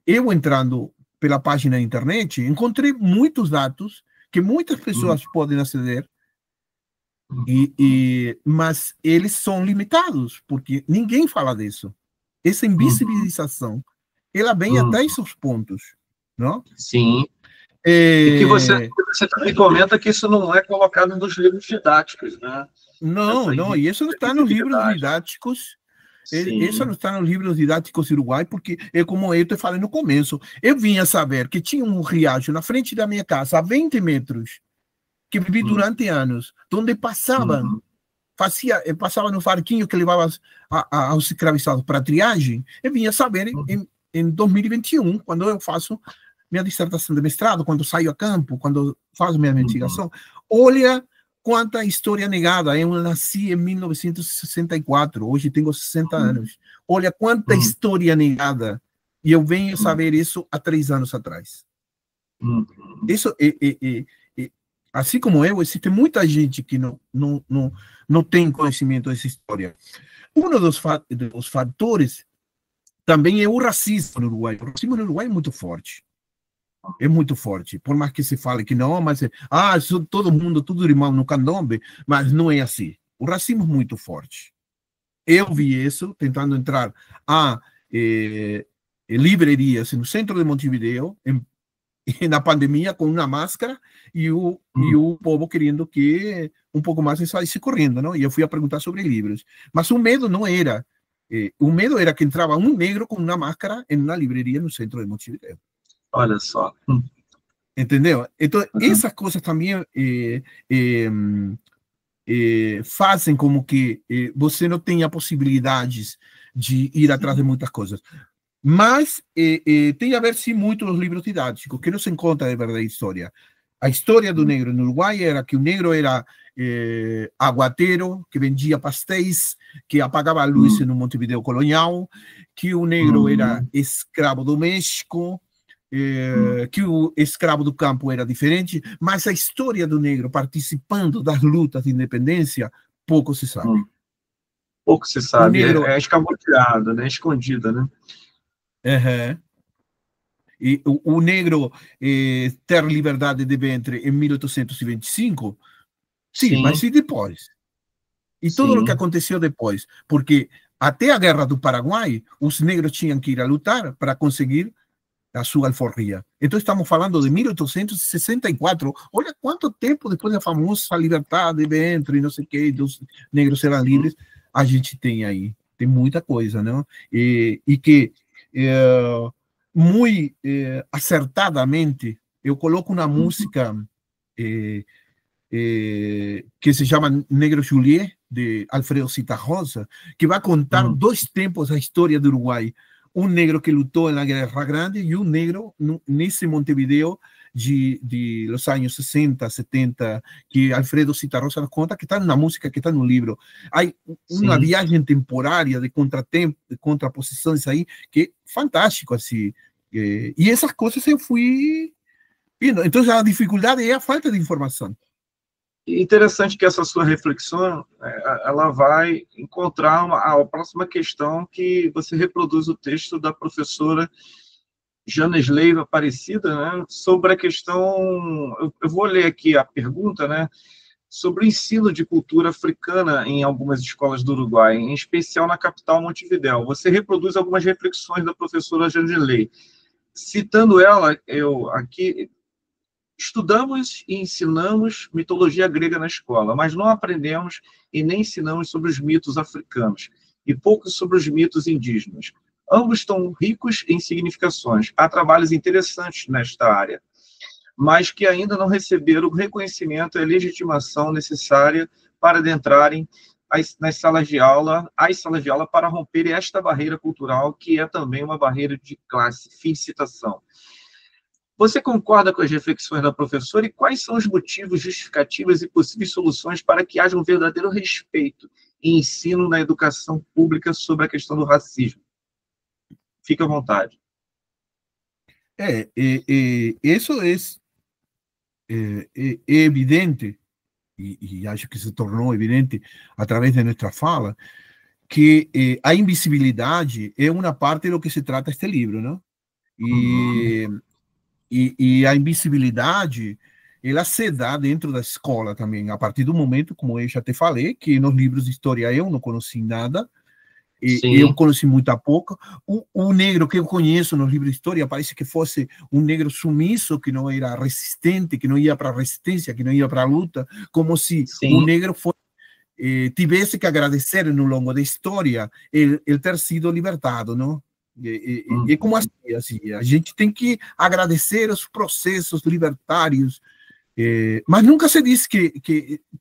eu entrando pela página da internet, encontrei muitos dados que muitas pessoas podem aceder, mas eles são limitados, porque ninguém fala disso. Essa invisibilização, ela vem até esses pontos, não? Sim. E que você também comenta que isso não é colocado nos livros didáticos, né? Não, e isso não está nos livros didáticos. Isso não está nos livros didáticos uruguai, porque é como eu te falei no começo. Eu vinha saber que tinha um riacho na frente da minha casa, a 20 metros, que vivi durante anos, onde passavam, passava no farquinho que levava aos escravizados para triagem. Eu vinha saber em 2021, quando eu faço minha dissertação de mestrado, quando saio a campo, quando faço minha investigação. Olha quanta história negada. Eu nasci em 1964, hoje tenho 60 anos. Olha quanta história negada. E eu venho saber isso há 3 anos atrás. Isso assim como eu, existe muita gente que não tem conhecimento dessa história. Um dos fatores também é o racismo no Uruguai. O racismo no Uruguai é muito forte. É muito forte. Por mais que se fale que não, mas todo mundo, tudo irmão no candombe, mas não é assim. O racismo é muito forte. Eu vi isso tentando entrar a livrarias no centro de Montevideo, na pandemia, com uma máscara, e o povo querendo que um pouco mais saísse correndo, não? E eu fui a perguntar sobre livros. Mas o medo não era. O medo era que entrava um negro com uma máscara em uma livraria no centro de Montevideo. Olha só. Entendeu? Então, essas coisas também fazem como que você não tenha possibilidades de ir atrás de muitas coisas. Mas tem a ver, sim, muito nos livros didáticos, que não se encontra de verdade história. A história do negro no Uruguai era que o negro era aguateiro, que vendia pastéis, que apagava a luz no Montevideo colonial, que o negro era escravo doméstico, que o escravo do campo era diferente, mas a história do negro participando das lutas de independência, pouco se sabe. Pouco se O sabe, negro... é escamoteada, né? Escondida, né? E o negro ter liberdade de ventre em 1825, sim, mas e depois? E tudo o que aconteceu depois? Porque até a Guerra do Paraguai, os negros tinham que ir a lutar para conseguir a sua alforria. Então, estamos falando de 1864. Olha quanto tempo depois da famosa liberdade de ventre, não sei o que, dos negros serão livres, a gente tem aí. Tem muita coisa, não? E que, muito acertadamente, eu coloco uma música que se chama Negro Juliet, de Alfredo Zitarrosa, que vai contar dois tempos da história do Uruguai. Um negro que lutou na Guerra Grande e um negro nesse Montevideo de los anos 60, 70, que Alfredo Zitarrosa nos conta, que está na música, que está no livro. Há uma viagem temporária de contratempo, de contraposições aí, que é fantástico, assim. E essas coisas eu fui vendo. Então, a dificuldade é a falta de informação. Interessante que essa sua reflexão, ela vai encontrar a próxima questão, que você reproduz o texto da professora Janes Leiva Aparecida, né, sobre a questão, eu vou ler aqui a pergunta, né, sobre o ensino de cultura africana em algumas escolas do Uruguai, em especial na capital Montevidéu. Você reproduz algumas reflexões da professora Janes Leiva. Citando ela, eu aqui... Estudamos e ensinamos mitologia grega na escola, mas não aprendemos e nem ensinamos sobre os mitos africanos, e pouco sobre os mitos indígenas. Ambos estão ricos em significações. Há trabalhos interessantes nesta área, mas que ainda não receberam o reconhecimento e a legitimação necessária para adentrarem nas salas de aula, para romper esta barreira cultural, que é também uma barreira de classe. Fim de citação. Você concorda com as reflexões da professora, e quais são os motivos, justificativas e possíveis soluções para que haja um verdadeiro respeito e ensino na educação pública sobre a questão do racismo? Fique à vontade. Isso é evidente, e acho que se tornou evidente através de nossa fala, que a invisibilidade é uma parte do que se trata este livro, não? E a invisibilidade, ela se dá dentro da escola também, a partir do momento, como eu já te falei, que nos livros de história eu não conheci nada, eu conheci muito pouco. O negro que eu conheço nos livros de história parece que fosse um negro sumiço, que não era resistente, que não ia para a resistência, que não ia para a luta, como se o negro fosse, tivesse que agradecer no longo da história ele ter sido libertado, não? E como assim, a gente tem que agradecer os processos libertários, mas nunca se diz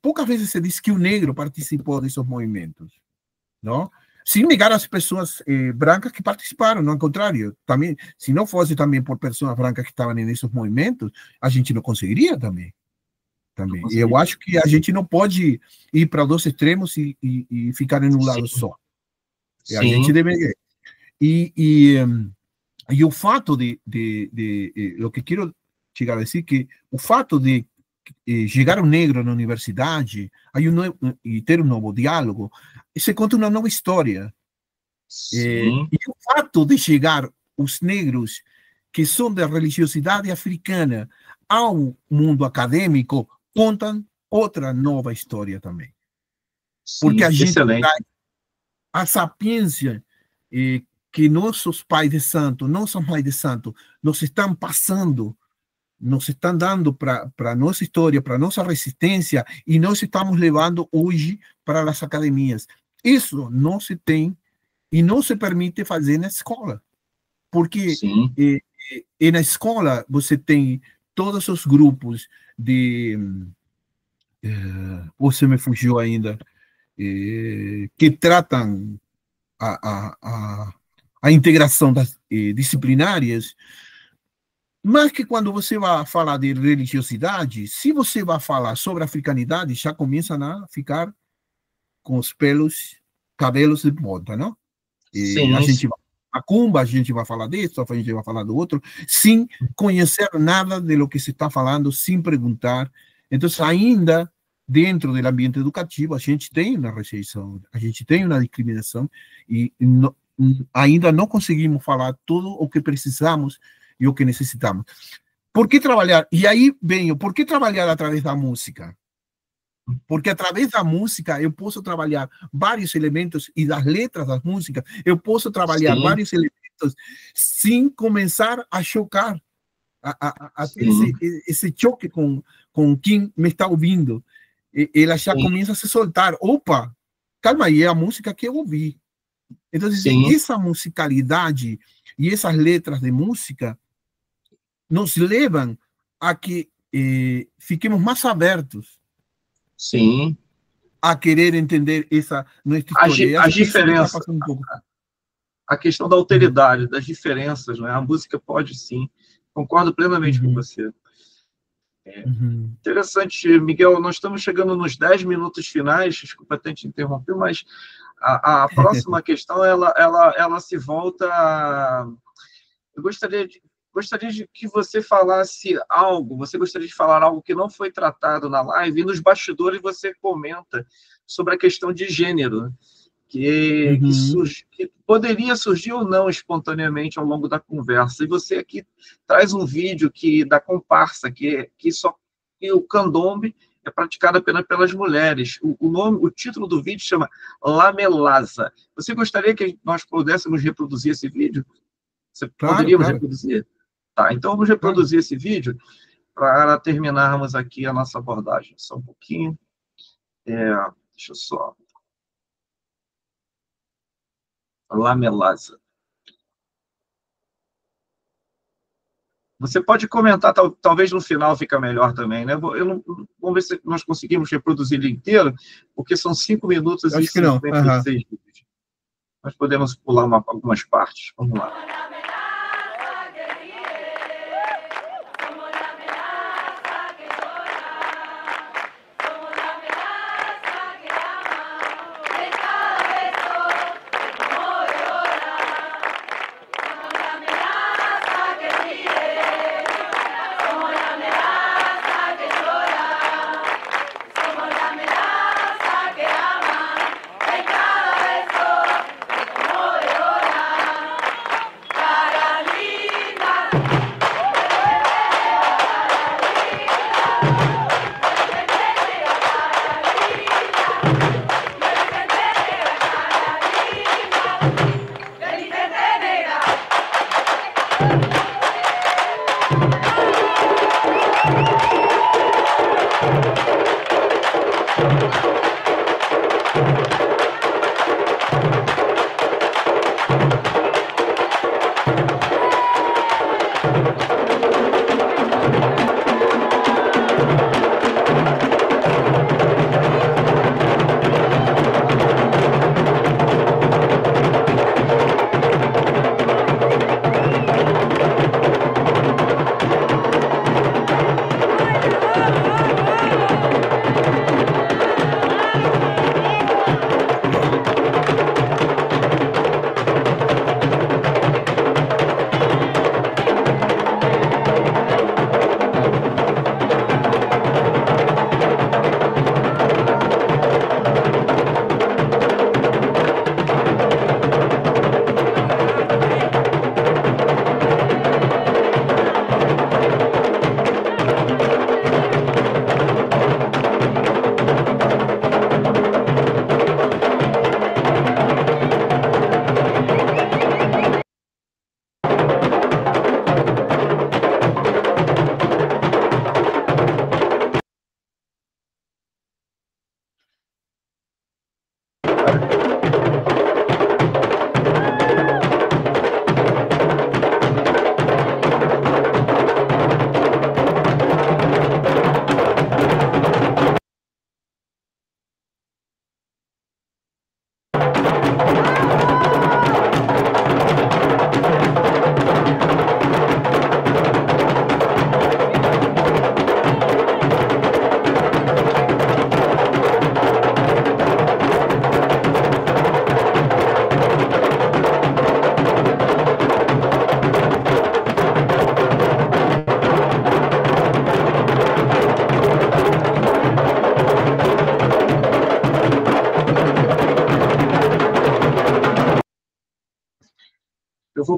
poucas vezes se diz que o negro participou desses movimentos, não? Sem negar as pessoas brancas que participaram, não, ao contrário, também, se não fosse também por pessoas brancas que estavam nesses movimentos, a gente não conseguiria também. E eu acho que a gente não pode ir para dois extremos e ficar em um lado só. A gente deve... E o fato o que quero chegar a dizer, que o fato de chegar um negro na universidade e ter um novo diálogo, se conta uma nova história. E o fato de chegar os negros que são da religiosidade africana ao mundo acadêmico, contam outra nova história também. Porque a gente traz a sapiência que nossos pais de santo, nossas mães de santo, nos estão passando, nos estão dando para a nossa história, para a nossa resistência, e nós estamos levando hoje para as academias. Isso não se tem e não se permite fazer na escola. Porque na escola você tem todos os grupos de... você me fugiu ainda, que tratam a integração das disciplinárias, mas que quando você vai falar de religiosidade, se você vai falar sobre africanidade, já começa a ficar com os cabelos de ponta, não? A gente macumba, a gente vai falar disso, a gente vai falar do outro, sem conhecer nada de lo que se está falando, sem perguntar. Então, ainda dentro do ambiente educativo, a gente tem uma rejeição, a gente tem uma discriminação e ainda não conseguimos falar tudo o que precisamos e o que necessitamos. Por que trabalhar? E aí venho, por que trabalhar através da música? Porque através da música eu posso trabalhar vários elementos e das letras das músicas, eu posso trabalhar vários elementos sem começar a chocar, a ter esse choque com quem me está ouvindo. Ela já começa a se soltar. Opa, calma aí, é a música que eu ouvi. Então, essa musicalidade e essas letras de música nos levam a que fiquemos mais abertos a querer entender essa nossa história. As diferenças, a questão da alteridade, das diferenças, né? A música pode sim, concordo plenamente com você. Interessante, Miguel, nós estamos chegando nos 10 minutos finais, desculpa até te interromper, mas a próxima questão, ela se volta a... Eu gostaria de que você falasse algo, você gostaria de falar algo que não foi tratado na live, e nos bastidores você comenta sobre a questão de gênero, que poderia surgir ou não espontaneamente ao longo da conversa. E você aqui traz um vídeo da comparsa, que o candombe é praticado apenas pelas mulheres. O título do vídeo chama Lamelaza. Você gostaria que nós pudéssemos reproduzir esse vídeo? Poderíamos reproduzir? Tá, então vamos reproduzir esse vídeo para terminarmos aqui a nossa abordagem. Só um pouquinho. Deixa eu só... Lamelaza. Você pode comentar, talvez no final fica melhor também, né? Vamos ver se nós conseguimos reproduzir ele inteiro, porque são 5 minutos e 56 vídeos. Nós podemos pular algumas partes. Vamos lá.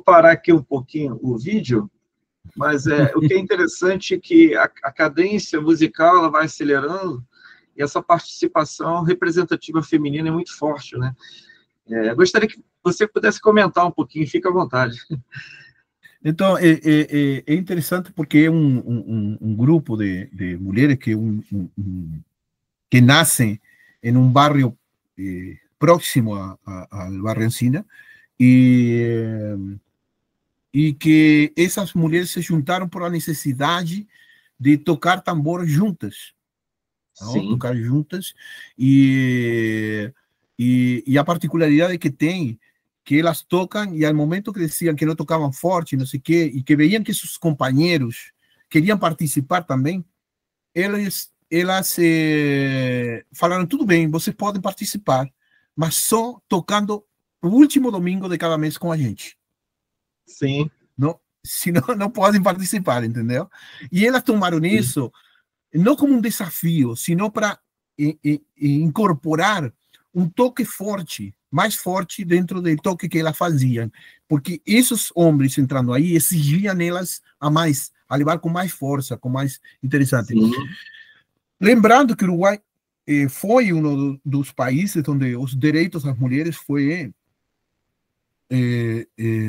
parar aqui um pouquinho o vídeo, mas o que é interessante é que a cadência musical ela vai acelerando e essa participação representativa feminina é muito forte, né? Gostaria que você pudesse comentar um pouquinho, fica à vontade. Então, é interessante porque é um grupo de mulheres que nascem em um bairro próximo ao barrio Encina e que essas mulheres se juntaram por a necessidade de tocar tambor juntas. Tocar juntas e a particularidade que tem que elas tocam e ao momento que diziam que não tocavam forte, não sei o quê, e que veiam que seus companheiros queriam participar também, elas falaram, tudo bem, vocês podem participar, mas só tocando o último domingo de cada mês com a gente. Sim. Não, senão não podem participar, entendeu? E elas tomaram isso não como um desafio, sino para incorporar um toque forte, mais forte dentro do toque que elas faziam, porque esses homens entrando aí exigiam nelas a levar com mais força, com mais interessante. Sim. Lembrando que o Uruguai foi um dos países onde os direitos das mulheres foi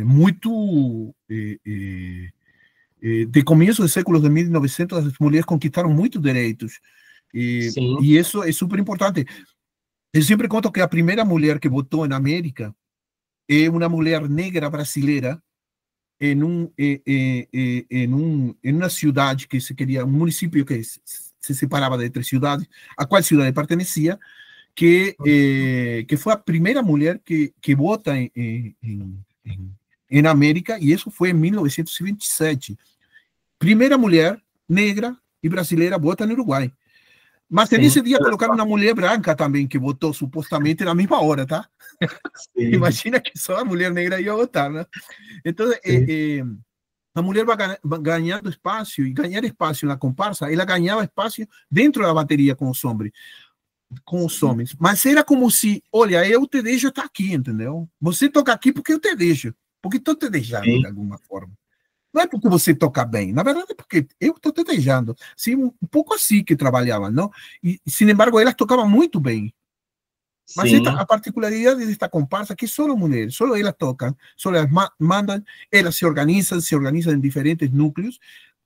muito de começo do século de 1900, as mulheres conquistaram muitos direitos e isso é super importante. Eu sempre conto que a primeira mulher que votou na América é uma mulher negra brasileira em uma cidade que se queria, um município que se separava de 3 cidades, a qual cidade pertencia, que foi a primeira mulher que vota em América, e isso foi em 1927. Primeira mulher negra e brasileira vota no Uruguai. Mas nesse dia colocaram uma mulher branca também, que votou supostamente na mesma hora, tá? Imagina que só a mulher negra ia votar, né? Então, a mulher vai ganhando espaço, e ganhar espaço na comparsa, ela ganhava espaço dentro da bateria com os homens. Mas era como se, olha, eu te deixo estar aqui, entendeu? Você toca aqui porque eu te deixo, porque estou te deixando de alguma forma. Não é porque você toca bem, na verdade é porque eu estou te deixando. Sim, um pouco assim que trabalhavam, não? E, sin embargo, elas tocavam muito bem. Mas a particularidade desta comparsa é que só mulheres, só elas tocam, só elas mandam, elas se organizam em diferentes núcleos,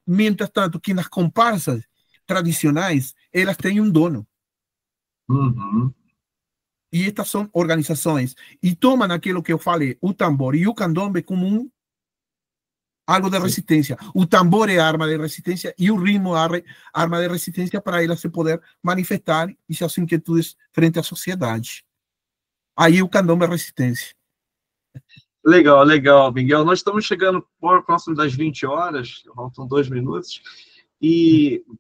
mientras tanto que nas comparsas tradicionais, elas têm um dono. E estas são organizações, e tomam aquilo que eu falei, o tambor e o candombe como algo de resistência. O tambor é arma de resistência e o ritmo é arma de resistência para ela se poder manifestar e suas inquietudes frente à sociedade. Aí o candombe é resistência. Legal, legal, Miguel. Nós estamos chegando próximo das 20 horas, faltam 2 minutos, e o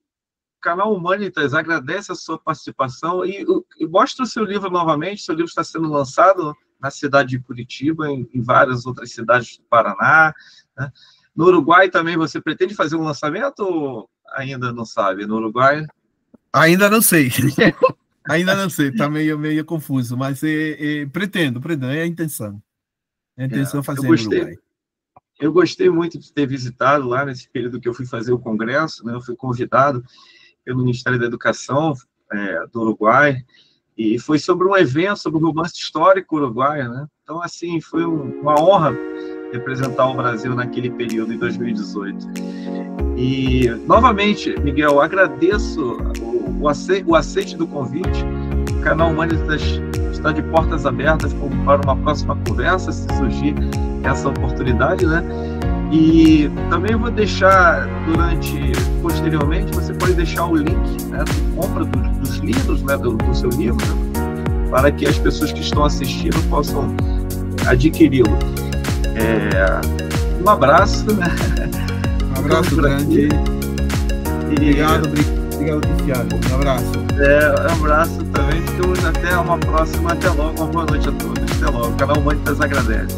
canal Humanitas agradece a sua participação e mostra o seu livro novamente. Seu livro está sendo lançado na cidade de Curitiba, em várias outras cidades do Paraná, né? No Uruguai também você pretende fazer um lançamento ou ainda não sabe? No Uruguai? Ainda não sei. Ainda não sei, está meio confuso, mas pretendo, é a intenção. É a intenção fazer no Uruguai. Eu gostei muito de ter visitado lá nesse período que eu fui fazer o congresso, né? Eu fui convidado pelo Ministério da Educação do Uruguai, e foi sobre um evento, sobre o romance histórico uruguaio, né? Então, assim, foi uma honra representar o Brasil naquele período, em 2018. E, novamente, Miguel, agradeço o aceite do convite. O canal Humanitas está de portas abertas para uma próxima conversa, se surgir essa oportunidade, né? E também vou deixar, posteriormente, você pode deixar o link, né, de compra dos livros, né, do seu livro, né, para que as pessoas que estão assistindo possam adquiri-lo. Um abraço, né? Um abraço grande. Obrigado, Tiago. Um abraço. Um abraço também. Ficamos até uma próxima. Até logo. Uma boa noite a todos. Até logo. O canal Humanitas agradece.